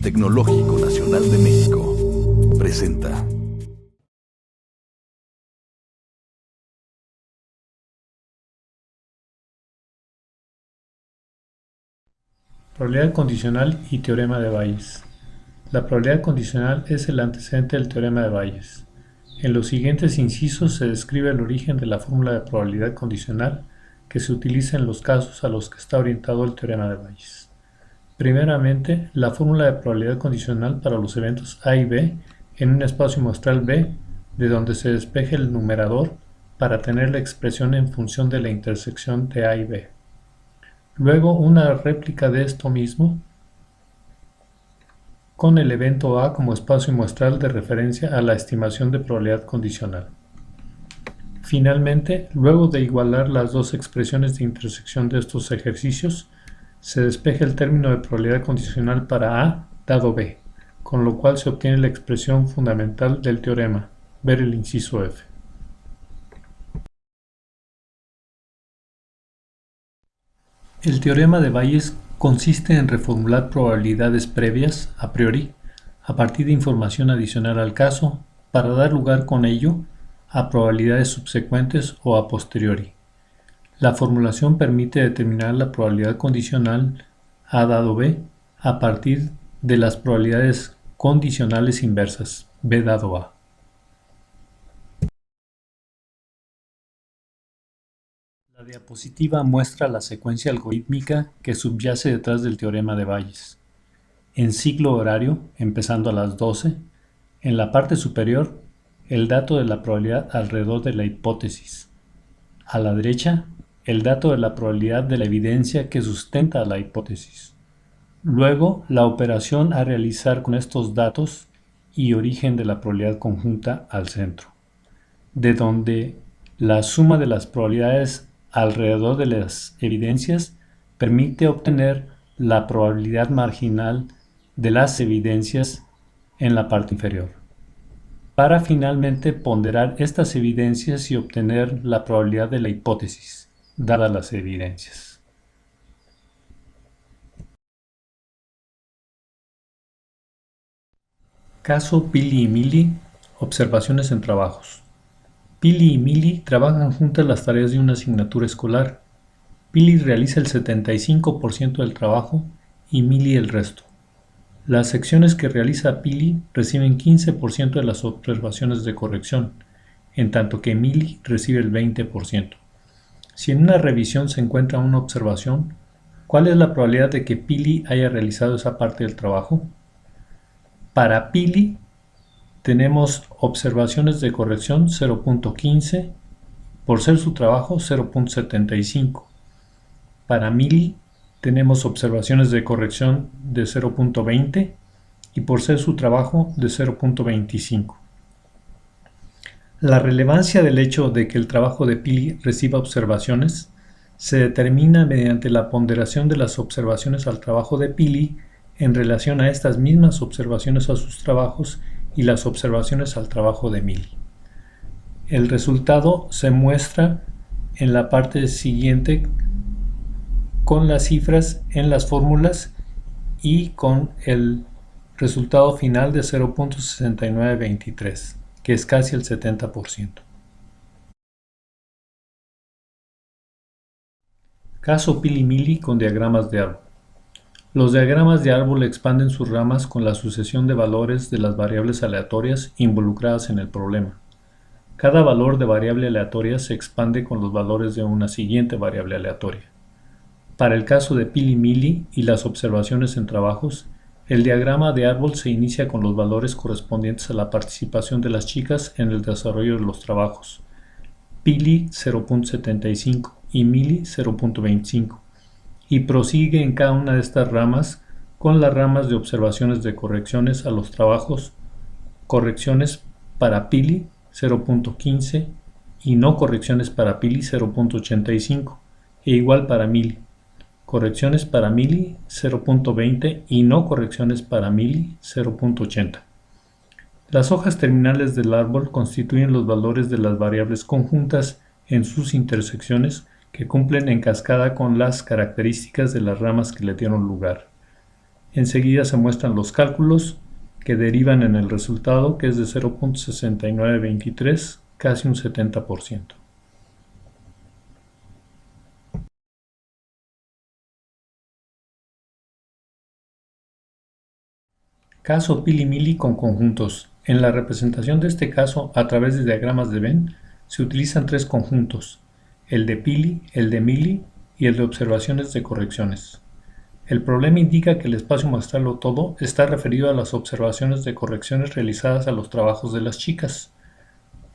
Tecnológico Nacional de México presenta. Probabilidad condicional y teorema de Bayes. La probabilidad condicional es el antecedente del teorema de Bayes. En los siguientes incisos se describe el origen de la fórmula de probabilidad condicional que se utiliza en los casos a los que está orientado el teorema de Bayes. Primeramente, la fórmula de probabilidad condicional para los eventos A y B en un espacio muestral B, de donde se despeje el numerador para tener la expresión en función de la intersección de A y B. Luego una réplica de esto mismo con el evento A como espacio muestral de referencia a la estimación de probabilidad condicional. Finalmente, luego de igualar las dos expresiones de intersección de estos ejercicios, se despeja el término de probabilidad condicional para A dado B, con lo cual se obtiene la expresión fundamental del teorema, ver el inciso F. El teorema de Bayes consiste en reformular probabilidades previas, a priori, a partir de información adicional al caso, para dar lugar con ello a probabilidades subsecuentes o a posteriori. La formulación permite determinar la probabilidad condicional A dado B a partir de las probabilidades condicionales inversas B dado A. La diapositiva muestra la secuencia algorítmica que subyace detrás del teorema de Bayes. En ciclo horario, empezando a las 12, en la parte superior, el dato de la probabilidad alrededor de la hipótesis. A la derecha, el dato de la probabilidad de la evidencia que sustenta la hipótesis. Luego, la operación a realizar con estos datos y origen de la probabilidad conjunta al centro, de donde la suma de las probabilidades alrededor de las evidencias permite obtener la probabilidad marginal de las evidencias en la parte inferior, para finalmente ponderar estas evidencias y obtener la probabilidad de la hipótesis, dadas las evidencias. Caso Pili y Mili, observaciones en trabajos. Pili y Mili trabajan juntas las tareas de una asignatura escolar. Pili realiza el 75% del trabajo y Mili el resto. Las secciones que realiza Pili reciben 15% de las observaciones de corrección, en tanto que Mili recibe el 20%. Si en una revisión se encuentra una observación, ¿cuál es la probabilidad de que Pili haya realizado esa parte del trabajo? Para Pili tenemos observaciones de corrección 0.15, por ser su trabajo 0.75. Para Mili tenemos observaciones de corrección de 0.20 y por ser su trabajo de 0.25. La relevancia del hecho de que el trabajo de Pili reciba observaciones se determina mediante la ponderación de las observaciones al trabajo de Pili en relación a estas mismas observaciones a sus trabajos y las observaciones al trabajo de Mili. El resultado se muestra en la parte siguiente con las cifras en las fórmulas y con el resultado final de 0.6923, que es casi el 70%. Caso Pili-Mili con diagramas de árbol. Los diagramas de árbol expanden sus ramas con la sucesión de valores de las variables aleatorias involucradas en el problema. Cada valor de variable aleatoria se expande con los valores de una siguiente variable aleatoria. Para el caso de Pili-Mili y las observaciones en trabajos, el diagrama de árbol se inicia con los valores correspondientes a la participación de las chicas en el desarrollo de los trabajos. Pili 0.75 y Mili 0.25 y prosigue en cada una de estas ramas con las ramas de observaciones de correcciones a los trabajos, correcciones para Pili 0.15 y no correcciones para Pili 0.85 e igual para Mili. Correcciones para Mili 0.20 y no correcciones para Mili 0.80. Las hojas terminales del árbol constituyen los valores de las variables conjuntas en sus intersecciones que cumplen en cascada con las características de las ramas que le dieron lugar. Enseguida se muestran los cálculos que derivan en el resultado, que es de 0.6923, casi un 70%. Caso pili-mili con conjuntos. En la representación de este caso a través de diagramas de Venn se utilizan tres conjuntos: el de pili, el de mili y el de observaciones de correcciones. El problema indica que el espacio muestral o todo está referido a las observaciones de correcciones realizadas a los trabajos de las chicas.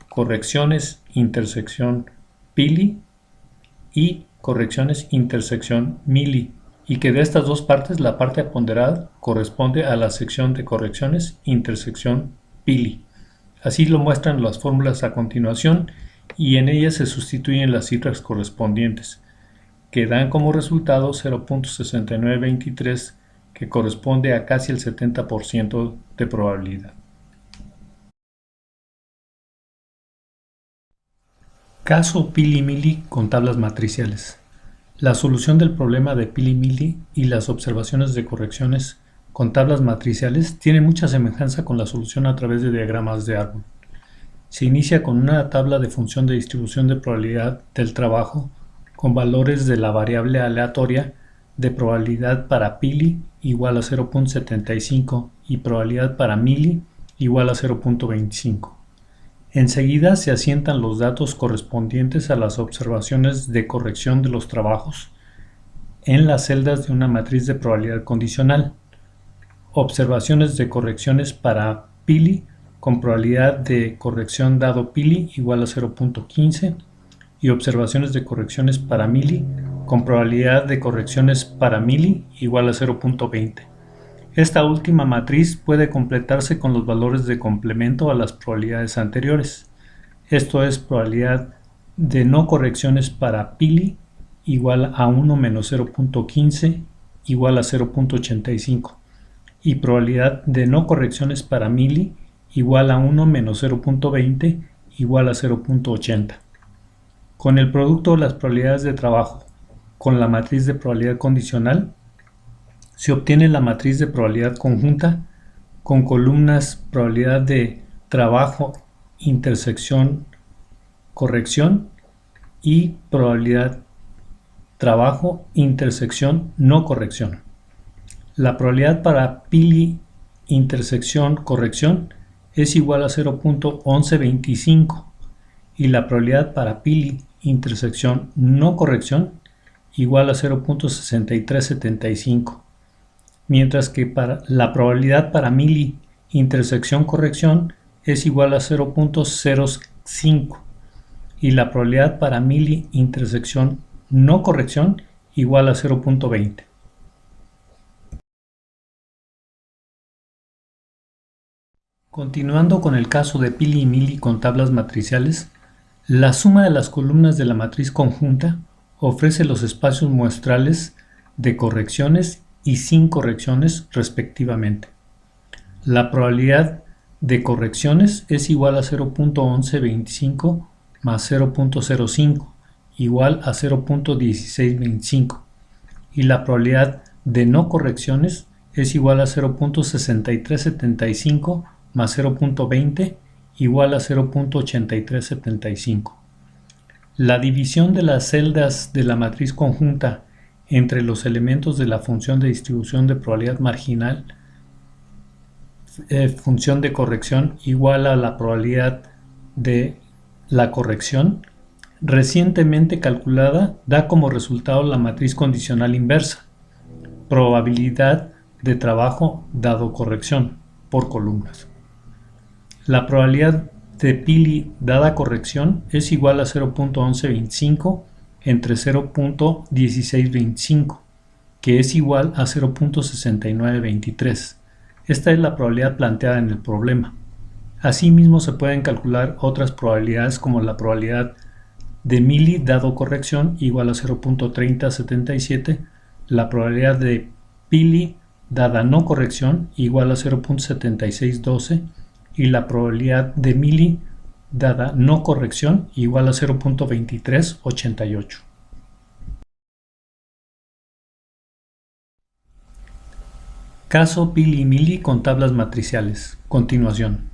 Correcciones intersección pili y correcciones intersección mili, y que de estas dos partes la parte ponderada corresponde a la sección de correcciones intersección pili. Así lo muestran las fórmulas a continuación y en ellas se sustituyen las cifras correspondientes, que dan como resultado 0.6923, que corresponde a casi el 70% de probabilidad. Caso pili-mili con tablas matriciales. La solución del problema de pili-mili y las observaciones de correcciones con tablas matriciales tiene mucha semejanza con la solución a través de diagramas de árbol. Se inicia con una tabla de función de distribución de probabilidad del trabajo con valores de la variable aleatoria de probabilidad para pili igual a 0.75 y probabilidad para mili igual a 0.25. Enseguida se asientan los datos correspondientes a las observaciones de corrección de los trabajos en las celdas de una matriz de probabilidad condicional. Observaciones de correcciones para pili con probabilidad de corrección dado pili igual a 0.15 y observaciones de correcciones para mili con probabilidad de correcciones para mili igual a 0.20. Esta última matriz puede completarse con los valores de complemento a las probabilidades anteriores. Esto es probabilidad de no correcciones para pili igual a 1 menos 0.15 igual a 0.85 y probabilidad de no correcciones para mili igual a 1 menos 0.20 igual a 0.80. Con el producto de las probabilidades de trabajo con la matriz de probabilidad condicional, se obtiene la matriz de probabilidad conjunta con columnas probabilidad de trabajo, intersección, corrección y probabilidad trabajo, intersección, no corrección. La probabilidad para pili, intersección, corrección es igual a 0.1125 y la probabilidad para pili, intersección, no corrección igual a 0.6375. Mientras que para la probabilidad para mili intersección corrección es igual a 0.05 y la probabilidad para mili intersección no corrección igual a 0.20. Continuando con el caso de pili y mili con tablas matriciales, la suma de las columnas de la matriz conjunta ofrece los espacios muestrales de correcciones y sin correcciones respectivamente. La probabilidad de correcciones es igual a 0.1125 más 0.05 igual a 0.1625 y la probabilidad de no correcciones es igual a 0.6375 más 0.20 igual a 0.8375. La división de las celdas de la matriz conjunta entre los elementos de la función de distribución de probabilidad marginal, función de corrección igual a la probabilidad de la corrección, recientemente calculada, da como resultado la matriz condicional inversa, probabilidad de trabajo dado corrección, por columnas. La probabilidad de pili dada corrección es igual a 0.1125 entre 0.1625, que es igual a 0.6923. Esta es la probabilidad planteada en el problema. Asimismo, se pueden calcular otras probabilidades como la probabilidad de mili dado corrección igual a 0.3077, la probabilidad de pili dada no corrección igual a 0.7612 y la probabilidad de mili dada no corrección igual a 0.2388. Caso Pili-Mili con tablas matriciales. Continuación.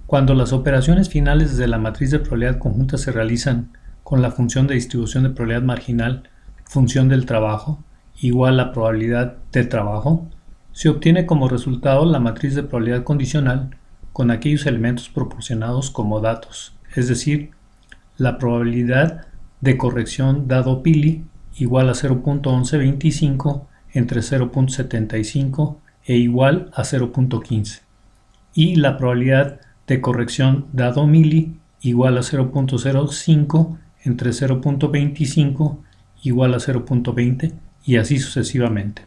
Cuando las operaciones finales de la matriz de probabilidad conjunta se realizan con la función de distribución de probabilidad marginal, función del trabajo, igual a probabilidad de trabajo, se obtiene como resultado la matriz de probabilidad condicional con aquellos elementos proporcionados como datos, es decir, la probabilidad de corrección dado Pili igual a 0.1125 entre 0.75 e igual a 0.15 y la probabilidad de corrección dado Mili igual a 0.05 entre 0.25 igual a 0.20 y así sucesivamente.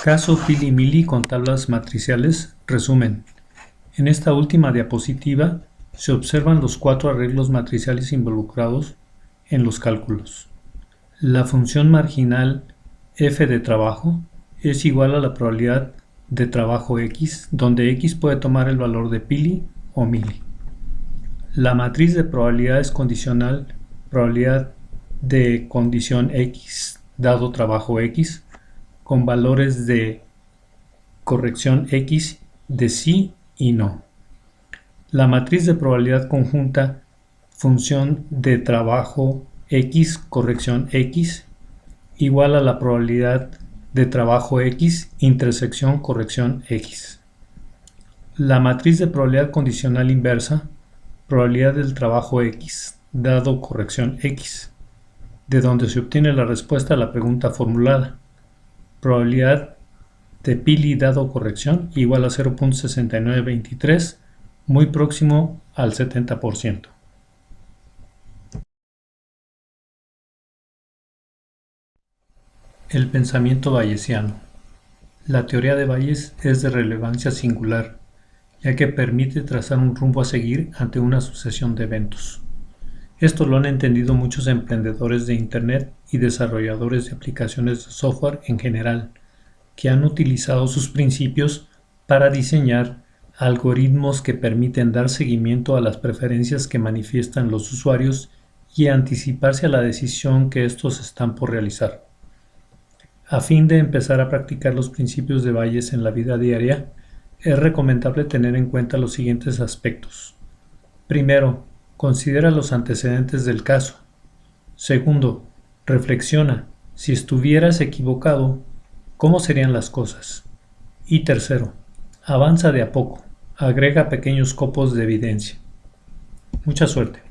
Caso Pili-Mili con tablas matriciales. Resumen. En esta última diapositiva se observan los 4 arreglos matriciales involucrados en los cálculos. La función marginal f de trabajo es igual a la probabilidad de trabajo x, donde x puede tomar el valor de Pili o Mili. La matriz de probabilidades condicional, probabilidad de condición x dado trabajo x, con valores de corrección x de sí y no. La matriz de probabilidad conjunta, función de trabajo x, corrección x, igual a la probabilidad de trabajo x, intersección corrección x. La matriz de probabilidad condicional inversa, probabilidad del trabajo x, dado corrección x, de donde se obtiene la respuesta a la pregunta formulada. Probabilidad de Pili dado corrección igual a 0.6923, muy próximo al 70%. El pensamiento bayesiano. La teoría de Bayes es de relevancia singular, ya que permite trazar un rumbo a seguir ante una sucesión de eventos. Esto lo han entendido muchos emprendedores de Internet y desarrolladores de aplicaciones de software en general, que han utilizado sus principios para diseñar algoritmos que permiten dar seguimiento a las preferencias que manifiestan los usuarios y anticiparse a la decisión que estos están por realizar. A fin de empezar a practicar los principios de Bayes en la vida diaria, es recomendable tener en cuenta los siguientes aspectos. Primero, considera los antecedentes del caso. Segundo, reflexiona, si estuvieras equivocado, ¿cómo serían las cosas? Y tercero, avanza de a poco, agrega pequeños copos de evidencia. Mucha suerte.